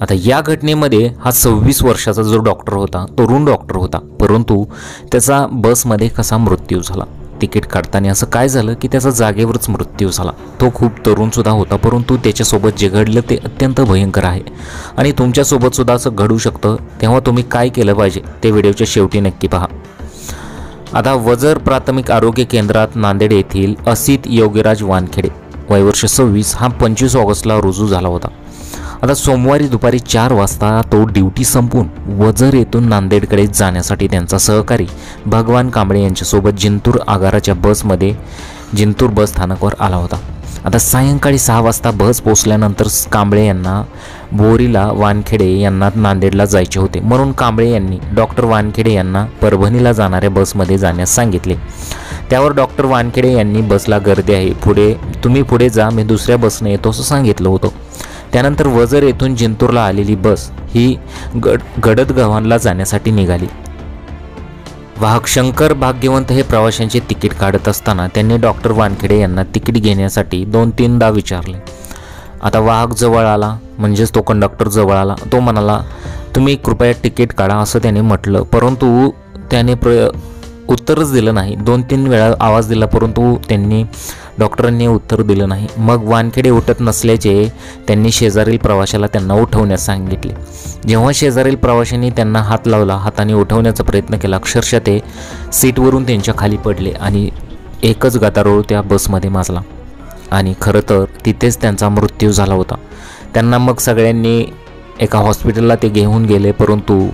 आता या घटनेमध्ये हा 26 वर्षाचा जो डॉक्टर होता, तरुण डॉक्टर होता, परंतु त्याचा बसमध्ये कसा मृत्यू झाला? तिकीट काढताना असं काय झालं की त्याचा जागेवरच मृत्यू झाला? तो खूप तरुणसुद्धा होता, परंतु त्याच्यासोबत जे घडलं ते अत्यंत भयंकर आहे आणि तुमच्यासोबतसुद्धा असं घडू शकतं. तेव्हा तुम्ही काय केलं पाहिजे ते व्हिडिओच्या शेवटी नक्की पहा. आता वजर प्राथमिक आरोग्य केंद्रात नांदेड येथील असित योगीराज वानखेडे वय वर्ष 26 हा 25 ऑगस्टला रुजू झाला होता. आता सोमवारी दुपारी 4 वाजता तो ड्युटी संपून वजर येथून नांदेडकडे जाण्यासाठी त्यांचा सहकारी भगवान कांबळे यांच्यासोबत जिंतूर आगाराच्या बसमध्ये जिंतूर बस स्थानकावर आला होता. आता सायंकाळी 6 वाजता बस पोहोचल्यानंतर कांबळे यांना बोरीला वानखेडे यांना नांदेडला जायचे होते, म्हणून कांबळे यांनी डॉक्टर वानखेडे यांना परभणीला जाणाऱ्या बसमध्ये जाण्यास सांगितले. त्यावर डॉक्टर वानखेडे यांनी बसला गर्दी आहे, तुम्ही पुढे जा, मी दुसऱ्या बसने येतो असं सांगितलं होतं. त्यानंतर वजर येथून जिंतूरला आलेली बस ही गडदगव्हाणला जाण्यासाठी निघाली. वाहक शंकर भाग्यवंत हे प्रवाशांचे तिकीट काढत असताना त्यांनी डॉक्टर वानखेडे यांना तिकीट घेण्यासाठी 2-3दा विचारले. आता वाहक जवळ आला, म्हणजेच तो कंडक्टर जवळ आला. तो म्हणाला, तुम्ही कृपया तिकीट काढा असं त्याने म्हटलं, परंतु त्याने उत्तरच दिलं नाही. 2-3 वेळा आवाज दिला, परंतु डॉक्टरांनी उत्तर दिलं नाही. मग वानखेडे उठत नसल्याचे त्यांनी शेजारील प्रवाशाला त्यांना उठवण्यास सांगितले. जेव्हा शेजारील प्रवाशांनी त्यांना हात लावला, हाताने उठवण्याचा प्रयत्न केला, अक्षरशः ते सीटवरून त्यांच्या खाली पडले आणि एकच गदारोळ त्या बसमध्ये माजला आणि खरं तर तिथेच त्यांचा मृत्यू झाला होता. त्यांना मग सगळ्यांनी एका हॉस्पिटलला ते घेऊन गेले, परंतु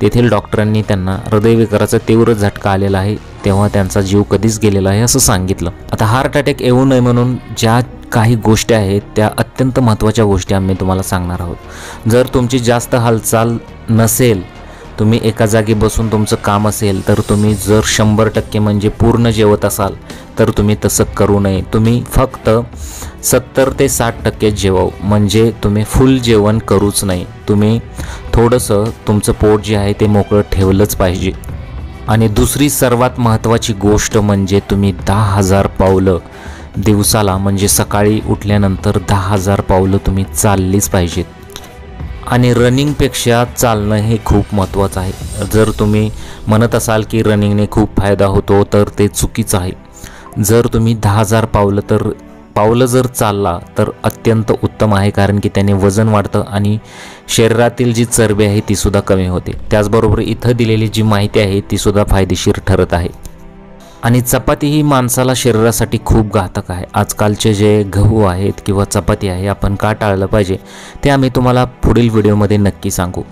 तेथील डॉक्टरांनी त्यांना हृदयविकाराचा तीव्र झटका आलेला आहे, तेव्हा त्यांचा जीव कधीच गेलेला आहे असं सांगितलं. आता हार्ट अटॅक येऊ नये म्हणून ज्या काही गोष्टी आहेत त्या अत्यंत महत्त्वाच्या गोष्टी आम्ही तुम्हाला सांगणार आहोत. जर तुमची जास्त हालचाल नसेल, तुम्ही एका जागी बसून तुमचं काम असेल, तर तुम्ही जर 100% म्हणजे पूर्ण जेवत असाल तर तुम्ही तसं करू नये. तुम्ही फक्त 70 ते 60% जेवावं, म्हणजे तुम्ही फुल जेवण करूच नाही. तुम्ही थोडंसं तुमचं पोट जे आहे ते मोकळं ठेवलंच पाहिजे. आणि दुसरी सर्वात महत्त्वाची गोष्ट म्हणजे तुम्ही 10,000 पावलं दिवसाला, म्हणजे सकाळी उठल्यानंतर 10,000 पावलं तुम्ही चाललीच पाहिजेत. आणि रनिंगपेक्षा चालणं हे खूप महत्त्वाचं आहे. जर तुम्ही म्हणत असाल की रनिंगने खूप फायदा होतो, तर ते चुकीचं आहे. जर तुम्ही 10,000 पावलं जर चालला तर अत्यंत उत्तम आहे, कारण की त्याने वजन वाढतं आणि शरीरातील जी चरबी आहे तीसुद्धा कमी होते. त्याचबरोबर इथं दिलेली जी माहिती आहे तीसुद्धा फायदेशीर ठरत आहे. आणि चपाती ही माणसाला शरीरासाठी खूप घातक आहे. आजकालचे जे गहू आहेत किंवा चपाती आहे आपण का टाळलं पाहिजे ते आम्ही तुम्हाला पुढील व्हिडिओमध्ये नक्की सांगू.